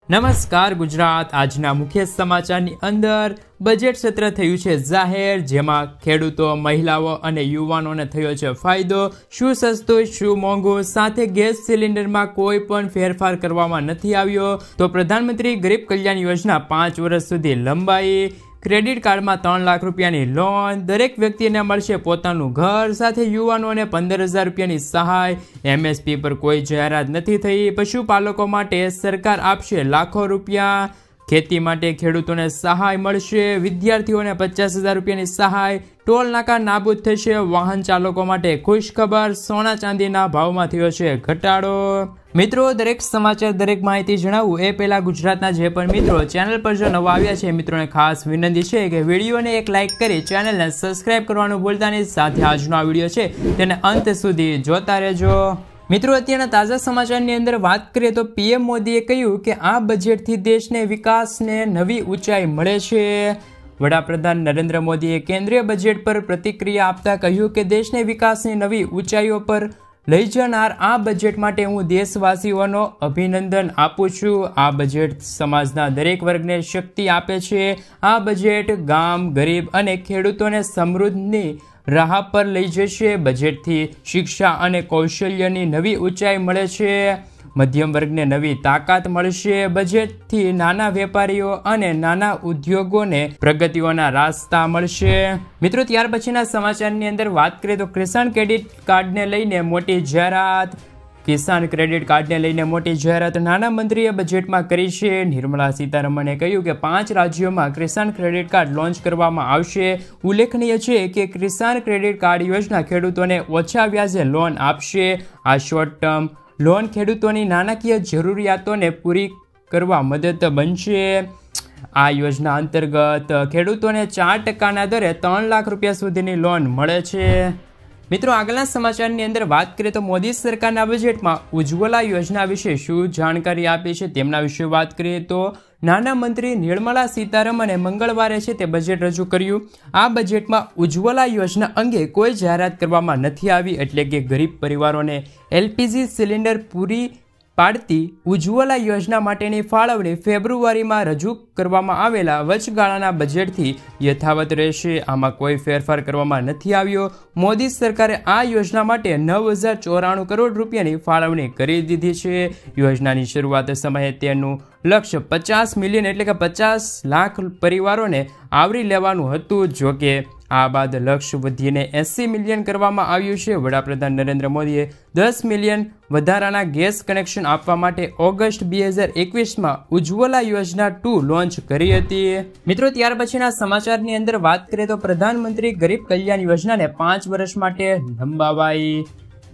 નમસ્કાર ગુજરાત। આજના મુખ્ય સમાચારની અંદર બજેટ સત્ર થયું છે જાહેર, જેમાં ખેડૂતો, મહિલાઓ અને યુવાનોને થયો છે ફાયદો। શું સસ્તું, શું મોંઘું, સાથે ગેસ સિલિન્ડરમાં કોઈ પણ ફેરફાર કરવામાં નથી આવ્યો। તો પ્રધાનમંત્રી ગરીબ કલ્યાણ યોજના 5 વર્ષ સુધી લંબાઈ। ક્રેડિટ કાર્ડમાં 3 લાખ રૂપિયાની લોન, દરેક વ્યક્તિને મળશે પોતાનું ઘર, સાથે યુવાનોને 15,000 રૂપિયાની સહાય। MSP પર કોઈ જાહેરાત નથી થઈ। પશુપાલકો માટે સરકાર આપશે લાખો રૂપિયા। ખેતી માટે ખેડૂતોને સહાય મળશે। વિદ્યાર્થીઓને 50,000 રૂપિયાની સહાય। ટોલ નાકા નાબૂદ થશે। વાહન ચાલકો માટે ખુશખબર, સોના ચાંદીના ભાવમાં થયો છે ઘટાડો। મિત્રો, દરેક સમાચાર, દરેક માહિતી જણાવું એ પહેલા ગુજરાતના જે પણ મિત્રો ચેનલ પર જો નવા આવ્યા છે મિત્રોને ખાસ વિનંતી છે કે વિડીયોને એક લાઇક કરી ચેનલને સબસ્ક્રાઇબ કરવાનું ભૂલતા નહીં। સાથે આજનો આ વિડીયો છે તેને અંત સુધી જોતા રહેજો। મિત્રો, અત્યારના તાજા સમાચારની અંદર વાત કરીએ તો PM મોદીએ કહ્યું કે આ બજેટથી દેશને વિકાસને નવી ઊંચાઈ મળે છે। વડાપ્રધાન નરેન્દ્ર મોદીએ કેન્દ્રીય બજેટ પર પ્રતિક્રિયા આપતા કહ્યું કે દેશને વિકાસની નવી ઊંચાઈઓ પર લઈ જનાર આ બજેટ માટે હું દેશવાસીઓનો અભિનંદન આપું છું। આ બજેટ સમાજના દરેક વર્ગને શક્તિ આપે છે। આ બજેટ ગામ, ગરીબ અને ખેડૂતોને સમૃદ્ધિની રાહ પર લઈ જશે। બજેટથી શિક્ષા અને કૌશલ્યની નવી ઊંચાઈ મળે છે। મધ્યમ વર્ગને નવી તાકાત મળશે। બજેટથી નાના વેપારીઓ અને નાના ઉદ્યોગોને પ્રગતિઓના રાસ્તા મળશે। મિત્રો, ત્યાર પછીના સમાચારની અંદર વાત કરીએ તો કિસાન ક્રેડિટ કાર્ડને લઈને મોટી જાહેરાત। કિસાન ક્રેડિટ કાર્ડને લઈને મોટી જાહેરાત નાણાં મંત્રીએ બજેટમાં કરી છે। નિર્મલા સીતારમણે કહ્યું કે 5 રાજ્યોમાં કિસાન ક્રેડિટ કાર્ડ લોન્ચ કરવામાં આવશે। ઉલ્લેખનીય છે કે કિસાન ક્રેડિટ કાર્ડ યોજના ખેડૂતોને ઓછા વ્યાજે લોન આપશે। આ શોર્ટ ટર્મ લોન ખેડૂતોની નાણાકીય જરૂરિયાતોને પૂરી કરવા મદદ બનશે। આ યોજના અંતર્ગત ખેડૂતોને 4% દરે 3 લાખ રૂપિયા સુધીની લોન મળે છે। મિત્રો, આગળના સમાચારની અંદર વાત કરીએ તો મોદી સરકારના બજેટમાં ઉજ્જવલા યોજના વિશે શું જાણકારી આપી છે તેમના વિશે વાત કરીએ તો નાણાં મંત્રી નિર્મલા સીતારમણે મંગળવારે છે તે બજેટ રજૂ કર્યું। આ બજેટમાં ઉજ્જવલા યોજના અંગે કોઈ જાહેરાત કરવામાં નથી આવી, એટલે કે ગરીબ પરિવારોને LPG સિલિન્ડર પૂરી પાડતી ઉજ્જવલા યોજના માટેની ફાળવણી ફેબ્રુઆરીમાં રજૂ કરવામાં આવેલા વચગાળાના બજેટથી યથાવત રહેશે। આમાં કોઈ ફેરફાર કરવામાં નથી આવ્યો। મોદી સરકારે આ યોજના માટે 9,094 કરોડ રૂપિયાની ફાળવણી કરી દીધી છે। યોજનાની શરૂઆત સમયે તેનું લક્ષ્ય 50 મિલિયન એટલે કે 50 લાખ પરિવારોને આવરી લેવાનું હતું। જોકે આ બાદ લક્ષ્ય વધીને 80 મિલિયન કરવામાં આવ્યું છે। વડાપ્રધાન નરેન્દ્ર મોદીએ 10 મિલિયન વધારાના ગેસ કનેક્શન આપવા માટે ઓગસ્ટ 2021માં ઉજ્જવલા યોજના 2 લોન્ચ કરી હતી। મિત્રો, ત્યાર પછીના સમાચારની અંદર વાત કરીએ તો પ્રધાનમંત્રી ગરીબ કલ્યાણ યોજનાને 5 વર્ષ માટે લંબાવાઈ।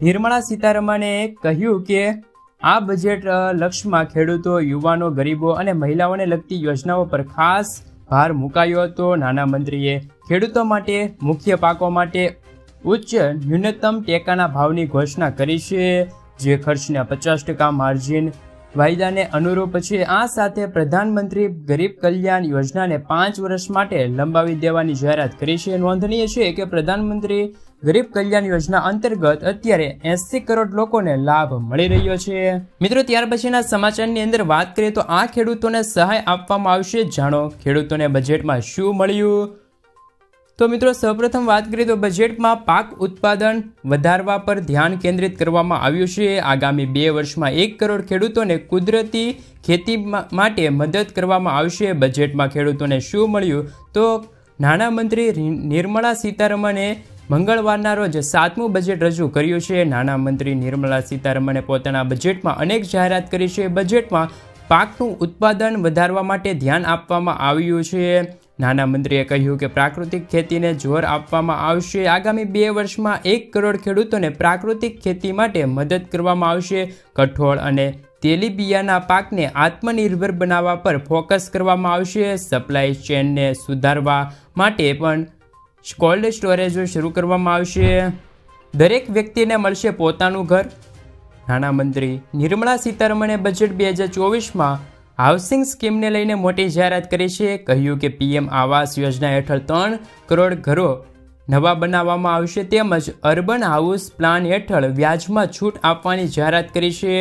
નિર્મલા સીતારમણે કહ્યું કે આ બજેટ લક્ષ્યમાં ખેડૂતો, યુવાનો, ગરીબો અને મહિલાઓને લગતી યોજનાઓ પર ખાસ ભાર મુકાયો હતો। નાણાં મંત્રીએ ખેડૂતો માટે મુખ્ય પાકો માટે ઉચ્ચ ન્યૂનતમ ટેકાના ભાવની ઘોષણા કરી છે, જે ખર્ચને 50% માર્જિન વાયદાને અનુરૂપ છે। આ સાથે પ્રધાનમંત્રી ગરીબ કલ્યાણ યોજનાને 5 વર્ષ માટે લંબાવી દેવાની જાહેરાત કરી છે। નોંધનીય છે કે પ્રધાનમંત્રી ગરીબ કલ્યાણ યોજના અંતર્ગત અત્યારે 80 કરોડ લોકોને લાભ મળી રહ્યો છે। મિત્રો, ત્યાર પછીના સમાચારની અંદર વાત કરીએ તો આ ખેડૂતોને સહાય આપવામાં આવશે। જાણો ખેડૂતોને બજેટમાં શું મળ્યું। તો મિત્રો, સૌપ્રથમ વાત કરીએ તો બજેટમાં પાક ઉત્પાદન વધારવા પર ધ્યાન કેન્દ્રિત કરવામાં આવ્યું છે। આગામી 2 વર્ષમાં 1 કરોડ ખેડૂતોને કુદરતી ખેતી માટે મદદ કરવામાં આવશે। બજેટમાં ખેડૂતોને શું મળ્યું તો નાણાં મંત્રી નિર્મલા સીતારમણે મંગળવારના રોજ 7મું બજેટ રજૂ કર્યું છે। નાણાં મંત્રી નિર્મલા સીતારમણે પોતાના બજેટમાં અનેક જાહેરાત કરી છે। બજેટમાં પાકનું ઉત્પાદન વધારવા માટે ધ્યાન આપવામાં આવ્યું છે। નાણાં મંત્રીએ કહ્યું કે પ્રાકૃતિક ખેતીને જોર આપવામાં આવશે। આગામી 2 વર્ષમાં 1 કરોડ ખેડૂતોને પ્રાકૃતિક ખેતી માટે મદદ કરવામાં આવશે। કઠોળ અને તેલીબિયાના પાકને આત્મનિર્ભર બનાવવા પર ફોકસ કરવામાં આવશે। સપ્લાય ચેનને સુધારવા માટે પણ કોલ્ડ સ્ટોરેજો શરૂ કરવામાં આવશે। દરેક વ્યક્તિને મળશે પોતાનું ઘર। નાણાં મંત્રી નિર્મલા સીતારમણે બજેટ 2024માં હાઉસિંગ સ્કીમને લઈને મોટી જાહેરાત કરી છે। કહ્યું કે PM આવાસ યોજના હેઠળ 3 કરોડ ઘરો નવા બનાવવામાં આવશે, તેમજ અર્બન હાઉસ પ્લાન હેઠળ વ્યાજમાં છૂટ આપવાની જાહેરાત કરી છે।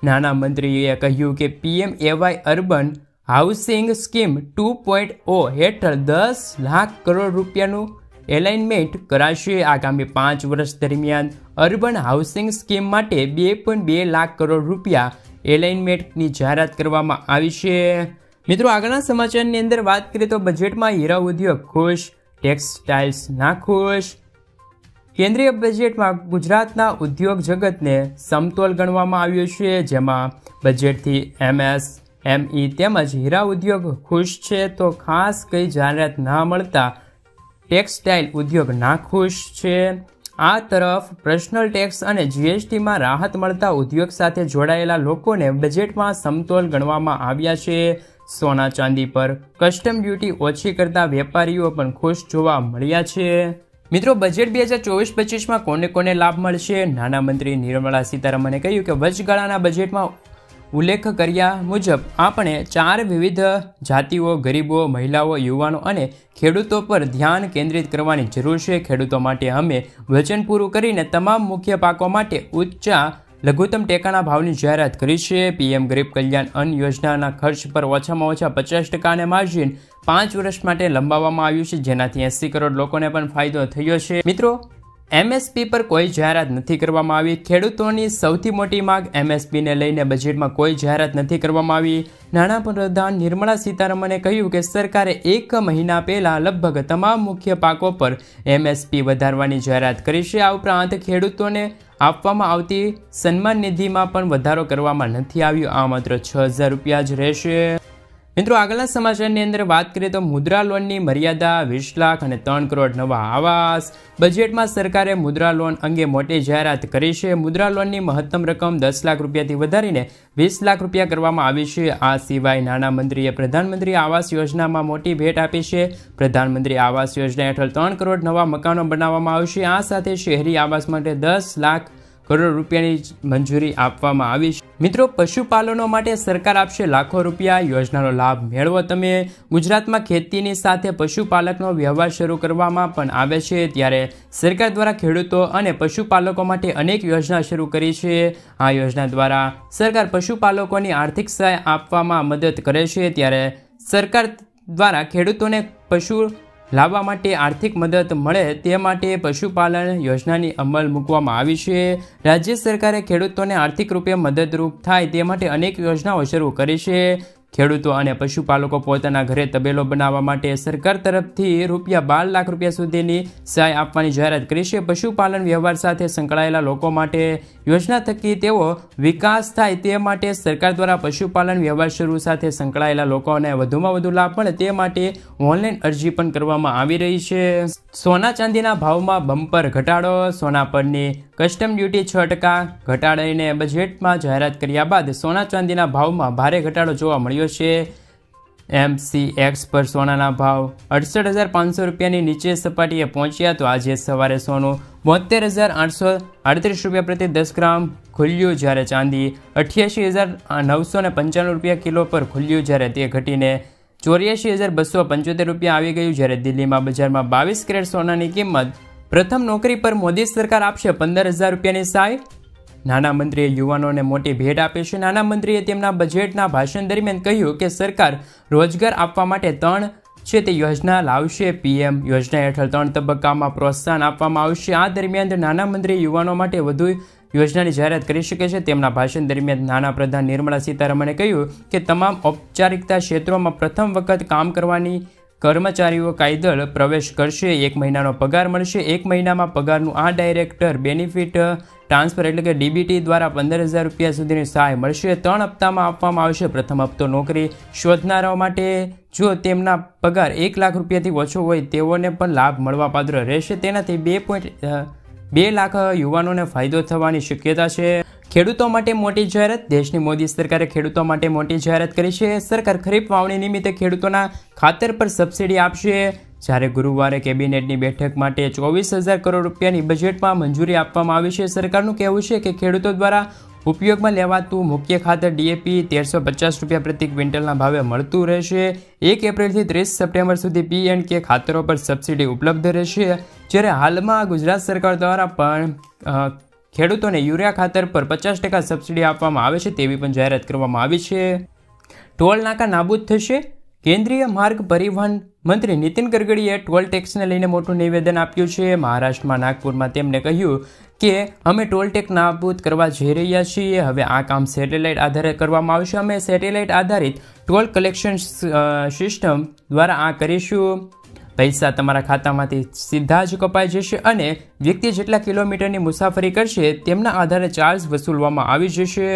નાણામંત્રીએ કહ્યું કે PMAY અર્બન હાઉસિંગ સ્કીમ 2.0 હેઠળ 10 લાખ કરોડ રૂપિયાનું એલાઇનમેન્ટ કરાશે. આગામી 5 વર્ષ દરમિયાન અર્બન હાઉસિંગ સ્કીમ માટે 2.2 લાખ કરોડ રૂપિયા એલાઇનમેન્ટની જાહેરાત કરવામાં આવી છે. મિત્રો, આગળના સમાચારની અંદર વાત કરીએ તો બજેટમાં હીરા ઉદ્યોગ ખુશ, ટેક્સટાઇલ્સ નાખુશ. કેન્દ્રીય બજેટમાં ગુજરાતના ઉદ્યોગ જગતને સમતોલ ગણવામાં આવ્યું છે, જેમાં બજેટથી MSME તેમજ હીરા ઉદ્યોગ ખુશ છે તો ખાસ કઈ જાહેરાત ના મળતા ટેક્સટાઇલ ઉદ્યોગ નાખુશ છે. આ તરફ પર્સનલ ટેક્સ અને GSTમાં રાહત મળતા ઉદ્યોગ સાથે જોડાયેલા લોકોને બજેટમાં સમતોલ ગણવામાં આવ્યા છે. સોના ચાંદી પર કસ્ટમ ડ્યુટી ઓછી કરતા વેપારીઓ પણ ખુશ જોવા મળ્યા છે. મિત્રો, બજેટ 2024-25માં કોને કોને લાભ મળશે? નાણામંત્રી નિર્મલા સીતારમણે કહ્યું કે વચગાળાના બજેટમાં ઉલ્લેખ કર્યા મુજબ આપણે 4 વિવિધ જાતિઓ, ગરીબો, મહિલાઓ, યુવાનો અને ખેડૂતો પર ધ્યાન કેન્દ્રિત કરવાની જરૂર છે. ખેડૂતો માટે અમે વચન પૂરું કરીને તમામ મુખ્ય પાકો માટે ઊંચા લઘુત્તમ ટેકાના ભાવની જાહેરાત કરી છે. PM ગરીબ કલ્યાણ અન્ન યોજનાના ખર્ચ પર ઓછામાં ઓછા 50% અને માર્જિન 5 વર્ષ માટે લંબાવવામાં આવ્યું છે, જેનાથી 80 કરોડ લોકોને પણ ફાયદો થયો છે. મિત્રો, MSP પર કોઈ જાહેરાત નથી કરવામાં આવી. ખેડૂતોની સૌથી મોટી માંગ MSPને લઈને બજેટમાં કોઈ જાહેરાત નથી કરવામાં આવી. નાણાપ્રધાન નિર્મલા સીતારમણે કહ્યું કે સરકારે 1 મહિના પહેલા લગભગ તમામ મુખ્ય પાકો પર MSP વધારવાની જાહેરાત કરી છે. આ ઉપરાંત ખેડૂતોને આપવામાં આવતી સન્માન નિધિમાં પણ વધારો કરવામાં નથી આવ્યો. આ માત્ર 6,000 રૂપિયા જ રહેશે. મિત્રો, આગળના સમાચારની અંદર વાત કરીએ તો મુદ્રા લોનની મર્યાદા 20 લાખ અને 3 કરોડ નવા આવાસ. બજેટમાં સરકારે મુદ્રા લોન અંગે મોટી જાહેરાત કરી છે. મુદ્રા લોનની મહત્તમ રકમ 10 લાખ રૂપિયાથી વધારીને 20 લાખ રૂપિયા કરવામાં આવી છે. આ સિવાય નાણામંત્રીએ પ્રધાનમંત્રી આવાસ યોજનામાં મોટી ભેટ આપી છે. પ્રધાનમંત્રી આવાસ યોજના હેઠળ 3 કરોડ નવા મકાનો બનાવવામાં આવશે. આ સાથે શહેરી આવાસ માટે 10 લાખ કરોડ રૂપિયાની મંજૂરી આપવામાં આવી છે. મિત્રો, પશુપાલનો માટે સરકાર આપશે લાખો રૂપિયા. યોજનાનો લાભ મેળવો તમે. ગુજરાતમાં ખેતીની સાથે પશુપાલકનો વ્યવહાર શરૂ કરવામાં પણ આવે છે, ત્યારે સરકાર દ્વારા ખેડૂતો અને પશુપાલકો માટે અનેક યોજના શરૂ કરી છે. આ યોજના દ્વારા સરકાર પશુપાલકોની આર્થિક સહાય આપવામાં મદદ કરે છે, ત્યારે સરકાર દ્વારા ખેડૂતોને પશુ લાવવા માટે આર્થિક મદદ મળે તે માટે પશુપાલન યોજનાની અમલ મૂકવામાં આવી છે. રાજ્ય સરકારે ખેડૂતોને આર્થિક રૂપે મદદરૂપ થાય તે માટે અનેક યોજનાઓ શરૂ કરી છે. ખેડૂતો અને પશુપાલકો પોતાના ઘરે તબેલો બનાવવા માટે સરકાર તરફથી ₹12 લાખ સુધીની સહાય આપવાની જાહેરાત કરી છે. પશુપાલન વ્યવહાર સાથે સંકળાયેલા લોકો માટે યોજના થકી તેઓ વિકાસ થાય તે માટે સરકાર દ્વારા પશુપાલન વ્યવહાર શરૂ સાથે સંકળાયેલા લોકોને વધુમાં વધુ લાભ મળે તે માટે ઓનલાઈન અરજી પણ કરવામાં આવી રહી છે. સોના ચાંદીના ભાવમાં બમ્પર ઘટાડો. સોના પરની કસ્ટમ ડ્યુટી 6% ઘટાડીને બજેટમાં જાહેરાત કર્યા બાદ સોના ચાંદીના ભાવમાં ભારે ઘટાડો જોવા મળ્યો છે. MCX પર સોનાના ભાવ 68,500 રૂપિયાની નીચે સપાટીએ પહોંચ્યા તો આજે સવારે સોનું 72,838 રૂપિયા પ્રતિ 10 ગ્રામ ખુલ્યું, જ્યારે ચાંદી 88,995 રૂપિયા કિલો પર ખુલ્યું, જ્યારે તે ઘટીને 84,275 રૂપિયા આવી ગયું. જ્યારે દિલ્હીમાં બજારમાં 22 કેરેટ સોનાની કિંમત પ્રથમ નોકરી પર મોદી સરકાર આપશે 15,000 રૂપિયાની સહાય. નાણામંત્રીએ યુવાનોને મોટી ભેટ આપી છે. નાણામંત્રીએ તેમના બજેટના ભાષણ દરમિયાન કહ્યું કે સરકાર રોજગાર આપવા માટે 3 છે તે યોજના લાવશે. PM યોજના હેઠળ 3 તબક્કામાં પ્રોત્સાહન આપવામાં આવશે. આ દરમિયાન નાણામંત્રી યુવાનો માટે વધુ યોજનાની જાહેરાત કરી શકે છે. તેમના ભાષણ દરમિયાન નાણાપ્રધાન નિર્મલા સીતારમણે કહ્યું કે તમામ ઔપચારિકતા ક્ષેત્રોમાં પ્રથમ વખત કામ કરવાની કર્મચારીઓ કાયદળ પ્રવેશ કરશે. 1 મહિનાનો પગાર મળશે. 1 મહિનામાં પગારનું આ ડાયરેક્ટર બેનિફિટ ટ્રાન્સફર એટલે કે DBT દ્વારા 15,000 રૂપિયા સુધીની સહાય મળશે. 3 હપ્તામાં આપવામાં આવશે. પ્રથમ હપ્તો નોકરી શોધનારાઓ માટે, જો તેમના પગાર 1 લાખ રૂપિયાથી ઓછો હોય તેઓને પણ લાભ મળવાપાત્ર રહેશે. તેનાથી 2 લાખ યુવાનોને ફાયદો થવાની શક્યતા છે. ખેડૂતો માટે મોટી જાહેરાત. દેશની મોદી સરકારે ખેડૂતો માટે મોટી જાહેરાત કરી છે. સરકાર ખરીફ વાવણી નિમિત્તે ખેડૂતોના ખાતર પર સબસિડી આપશે. જ્યારે ગુરુવારે કેબિનેટની બેઠક માટે 24,000 કરોડ રૂપિયાની બજેટમાં મંજૂરી આપવામાં આવી છે. સરકારનું કહેવું છે કે ખેડૂતો દ્વારા ઉપયોગમાં લેવાતું મુખ્ય ખાતર DAP 1,350 રૂપિયા પ્રતિ ક્વિન્ટલના ભાવે મળતું રહેશે. 1 એપ્રિલથી 30 સપ્ટેમ્બર સુધી P&K ખાતરો પર સબસિડી ઉપલબ્ધ રહેશે. જ્યારે હાલમાં ગુજરાત સરકાર દ્વારા પણ ખેડૂતોને યુરિયા ખાતર પર 50% સબસિડી આપવામાં આવે છે તેવી પણ જાહેરાત કરવામાં આવી છે. ટોલ નાકા નાબૂદ થશે. કેન્દ્રીય માર્ગ પરિવહન મંત્રી નીતિન ગડકરીએ ટોલ ટેક્સને લઈને મોટું નિવેદન આપ્યું છે. મહારાષ્ટ્રમાં નાગપુરમાં તેમણે કહ્યું કે અમે ટોલ ટેક્સ નાબૂદ કરવા જઈ રહ્યા છીએ. હવે આ કામ સેટેલાઇટ આધારે કરવામાં આવશે. અમે સેટેલાઇટ આધારિત ટોલ કલેક્શન સિસ્ટમ દ્વારા આ કરીશું. પૈસા તમારા ખાતામાંથી સીધા જ કપાઈ જશે અને વ્યક્તિ જેટલા કિલોમીટરની મુસાફરી કરશે તેમના આધારે ચાર્જ વસૂલવામાં આવી જશે.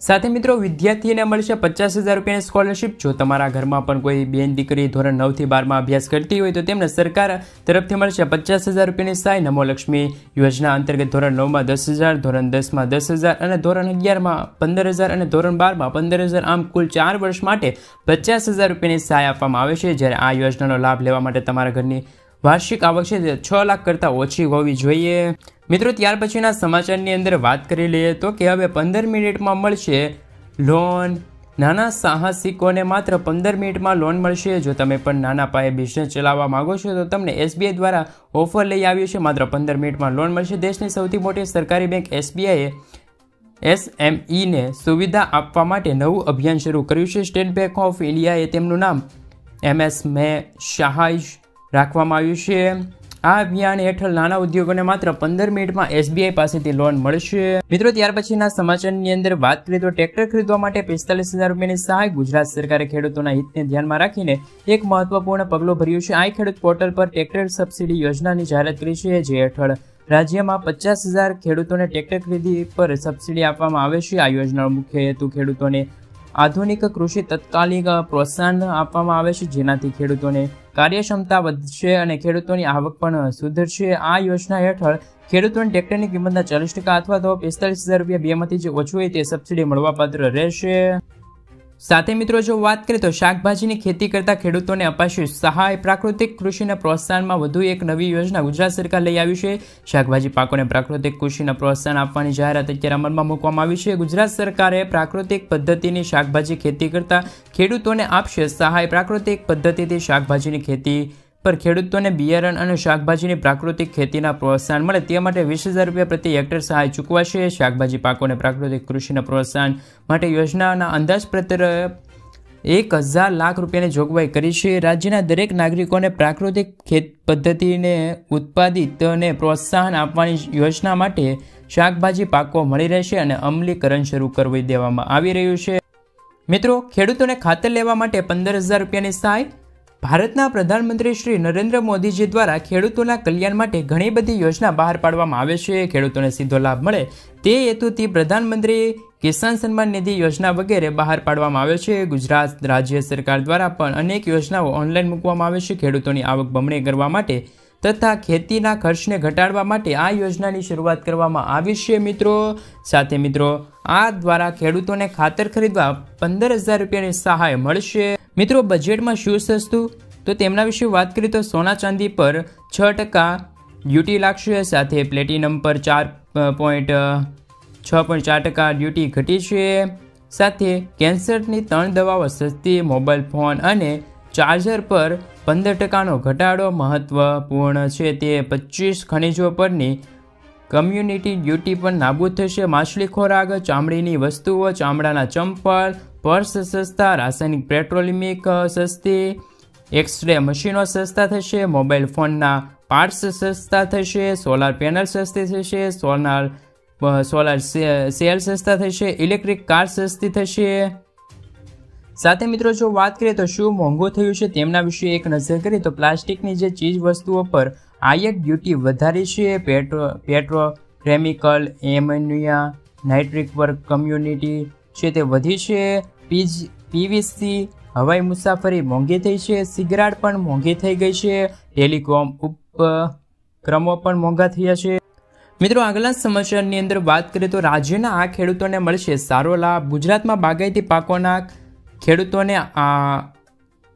સાથે મિત્રો વિદ્યાર્થીને મળશે 50,000 રૂપિયાની સ્કોલરશિપ. જો તમારા ઘરમાં પણ કોઈ બેન દીકરી ધોરણ 9 થી 12માં અભ્યાસ કરતી હોય તો તેમને સરકાર તરફથી મળશે 50,000 રૂપિયાની સહાય. નમો લક્ષ્મી યોજના અંતર્ગત ધોરણ 9માં 10,000, ધોરણ 10માં 10,000 અને ધોરણ 11માં 15,000 અને ધોરણ 12માં 15,000 આમ કુલ 4 વર્ષ માટે 50,000 રૂપિયાની સહાય આપવામાં આવે છે. જ્યારે આ યોજનાનો લાભ લેવા માટે તમારા ઘરની વાર્ષિક આવક છે તે 6 લાખ કરતાં ઓછી હોવી જોઈએ. મિત્રો ત્યાર પછીના સમાચારની અંદર વાત કરી લઈએ તો કે હવે 15 મિનિટમાં મળશે લોન. નાના સાહસિકોને માત્ર 15 મિનિટમાં લોન મળશે. જો તમે પણ નાના પાયે બિઝનેસ ચલાવવા માંગો છો તો તમને SBI દ્વારા ઓફર લઈ આવ્યું છે. માત્ર 15 મિનિટમાં લોન મળશે. દેશની સૌથી મોટી સરકારી બેંક SBIએ SMEને સુવિધા આપવા માટે નવું અભિયાન શરૂ કર્યું છે. સ્ટેટ બેંક ઓફ ઇન્ડિયાએ તેમનું નામ MS મે સહાય રાખવામાં આવ્યું છે. આ અભિયાન હેઠળ નાના ઉદ્યોગોને માત્ર 15 મિનિટમાં SBI પાસેથી લોન મળશે. મિત્રો ત્યાર પછીના સમાચારની અંદર વાત કરીએ તો ટ્રેક્ટર ખરીદવા માટે 45,000 રૂપિયાની સહાય. ગુજરાત સરકારે ખેડૂતોના હિતને ધ્યાનમાં રાખીને એક મહત્વપૂર્ણ પગલું ભર્યું છે. આ ખેડૂત પોર્ટલ પર ટ્રેક્ટર સબસિડી યોજનાની જાહેરાત કરી છે, જે હેઠળ રાજ્યમાં 50,000 ખેડૂતોને ટ્રેક્ટર ખરીદી પર સબસિડી આપવામાં આવે છે. આ યોજનાનો મુખ્ય હેતુ ખેડૂતોને આધુનિક કૃષિ તાત્કાલિક પ્રોત્સાહન આપવામાં આવે છે, જેનાથી ખેડૂતોને કાર્યક્ષમતા વધશે અને ખેડૂતોની આવક પણ સુધરશે. આ યોજના હેઠળ ખેડૂતોને ટ્રેક્ટરની કિંમતના 40% અથવા તો 45,000 રૂપિયા બેમાંથી જે ઓછું હોય તે સબસિડી મળવાપાત્ર રહેશે. સાથે મિત્રો જો વાત કરીએ તો શાકભાજીની ખેતી કરતા ખેડૂતોને અપાશે સહાય. પ્રાકૃતિક કૃષિને પ્રોત્સાહનમાં વધુ એક નવી યોજના ગુજરાત સરકાર લઈ આવી છે. શાકભાજી પાકોને પ્રાકૃતિક કૃષિને પ્રોત્સાહન આપવાની જાહેરાત અત્યારે અમલમાં મૂકવામાં આવી છે. ગુજરાત સરકારે પ્રાકૃતિક પદ્ધતિની શાકભાજી ખેતી કરતા ખેડૂતોને આપશે સહાય. પ્રાકૃતિક પદ્ધતિથી શાકભાજીની ખેતી પર ખેડૂતોને બિયારણ અને શાકભાજીની પ્રાકૃતિક ખેતીના પ્રોત્સાહન મળે તે માટે 20,000 રૂપિયા પ્રતિ હેક્ટર સહાય ચૂકવાશે. શાકભાજી પાકોને પ્રાકૃતિક કૃષિના પ્રોત્સાહન માટે યોજનાના અંદાજપત્ર 1,000 લાખ રૂપિયાની જોગવાઈ કરી છે. રાજ્યના દરેક નાગરિકોને પ્રાકૃતિક ખેત પદ્ધતિને ઉત્પાદિત અને પ્રોત્સાહન આપવાની યોજના માટે શાકભાજી પાકો મળી રહેશે અને અમલીકરણ શરૂ કરી દેવામાં આવી રહ્યું છે. મિત્રો ખેડૂતોને ખાતર લેવા માટે 15,000 રૂપિયાની સહાય. ભારતના પ્રધાનમંત્રી શ્રી નરેન્દ્ર મોદીજી દ્વારા ખેડૂતોના કલ્યાણ માટે ઘણી બધી યોજના બહાર પાડવામાં આવે છે. ખેડૂતોને સીધો લાભ મળે તે હેતુથી પ્રધાનમંત્રી કિસાન સન્માન નિધિ યોજના વગેરે બહાર પાડવામાં આવે છે. ગુજરાત રાજ્ય સરકાર દ્વારા પણ અનેક યોજનાઓ ઓનલાઈન મૂકવામાં આવે છે. ખેડૂતોની આવક બમણી કરવા માટે તથા ખેતીના ખર્ચને ઘટાડવા માટે આ યોજનાની શરૂઆત કરવામાં આવી છે. મિત્રો સાથે મિત્રો આ દ્વારા ખેડૂતોને ખાતર ખરીદવા 15,000 રૂપિયાની સહાય મળશે. મિત્રો બજેટમાં શું સસ્તું તો તેમના વિશે વાત કરીએ તો સોના ચાંદી પર 6% ડ્યુટી લાગશે. સાથે પ્લેટિનમ પર 6.4% ડ્યુટી ઘટી છે. સાથે કેન્સરની 3 દવાઓ સસ્તી. મોબાઈલ ફોન અને ચાર્જર પર 15%નો ઘટાડો મહત્વપૂર્ણ છે. તે 25 ખનિજો પરની કમ્યુનિટી ડ્યુટી પણ નાબૂદ થશે. માછલી ખોરાક, ચામડીની વસ્તુઓ, ચામડાના ચંપલ, પર્સ સસ્તા. રાસાયણિક પેટ્રોલિયમિક સસ્તી. એક્સરે મશીનો સસ્તા થશે. મોબાઈલ ફોનના પાર્ટ્સ સસ્તા થશે. સોલાર પેનલ સસ્તી થશે. સોલાર સેલ સસ્તા થશે. ઇલેક્ટ્રિક કાર સસ્તી થશે. સાથે મિત્રો જો વાત કરીએ તો શું મોંઘું થયું છે તેમના વિશે એક નજર કરીએ તો પ્લાસ્ટિકની જે ચીજ વસ્તુઓ પર આયાત ડ્યુટી વધારી છે. Petrochemical, ammonia, nitric work community છે તે વધી છે. PVC હવાઈ મુસાફરી મોંઘી થઈ છે. સિગરેટ પણ મોંઘી થઈ ગઈ છે. ટેલિકોમ ઉપક્રમો પણ મોંઘા થયા છે. મિત્રો આગલા સમાચારની અંદર વાત કરીએ તો રાજ્યના આ ખેડૂતોને મળશે સારો લાભ. ગુજરાતમાં બાગાયતી પાકોના ખેડૂતોને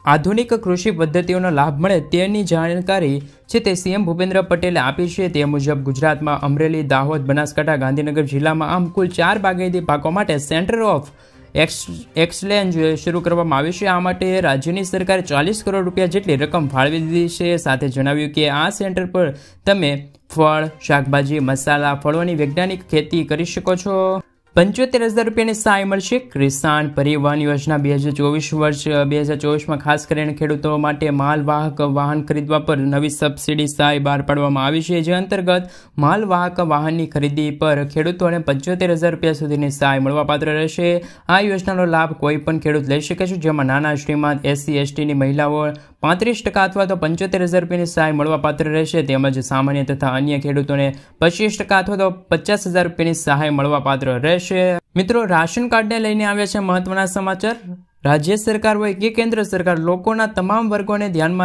આધુનિક કૃષિ પદ્ધતિઓનો લાભ મળે તેની જાણકારી છે તે CM ભૂપેન્દ્ર પટેલે આપી છે. તે મુજબ ગુજરાતમાં અમરેલી, દાહોદ, બનાસકાંઠા, ગાંધીનગર જિલ્લામાં આમ કુલ 4 બાગાયતી પાકો માટે સેન્ટર ઓફ એક્સચેન્જ શરૂ કરવામાં આવ્યું છે। આ માટે રાજ્યની સરકારે 40 કરોડ રૂપિયા જેટલી રકમ ફાળવી દીધી છે। સાથે જણાવ્યું કે આ સેન્ટર પર તમે ફળ, શાકભાજી, મસાલા, ફળોની વૈજ્ઞાનિક ખેતી કરી શકો છો। 75,000 રૂપિયાની સહાય મળશે। કિસાન પરિવહન યોજના 2024 ખાસ કરીને ખેડૂતો માટે માલવાહક વાહન ખરીદવા પર નવી સબસિડી સહાય બહાર પાડવામાં આવી છે, જે અંતર્ગત માલવાહક વાહનની ખરીદી પર ખેડૂતોને 75,000 રૂપિયા સુધીની સહાય મળવાપાત્ર રહેશે। આ યોજનાનો લાભ કોઈ પણ ખેડૂત લઈ શકે છે, જેમાં નાના શ્રીમંત, SC/STની મહિલાઓ 35% અથવા તો 75,000 રૂપિયાની સહાય મળવાપાત્ર રહેશે, તેમજ સામાન્ય તથા અન્ય ખેડૂતોને 25% અથવા તો 50,000 રૂપિયાની સહાય મળવાપાત્ર રહેશે। મિત્રો, રાશન કાર્ડને લઈને આવ્યા છે મહત્વના સમાચાર। રાજ્ય સરકાર હોય કે કેન્દ્ર સરકાર, લોકોના તમામ વર્ગોને ધ્યાનમાં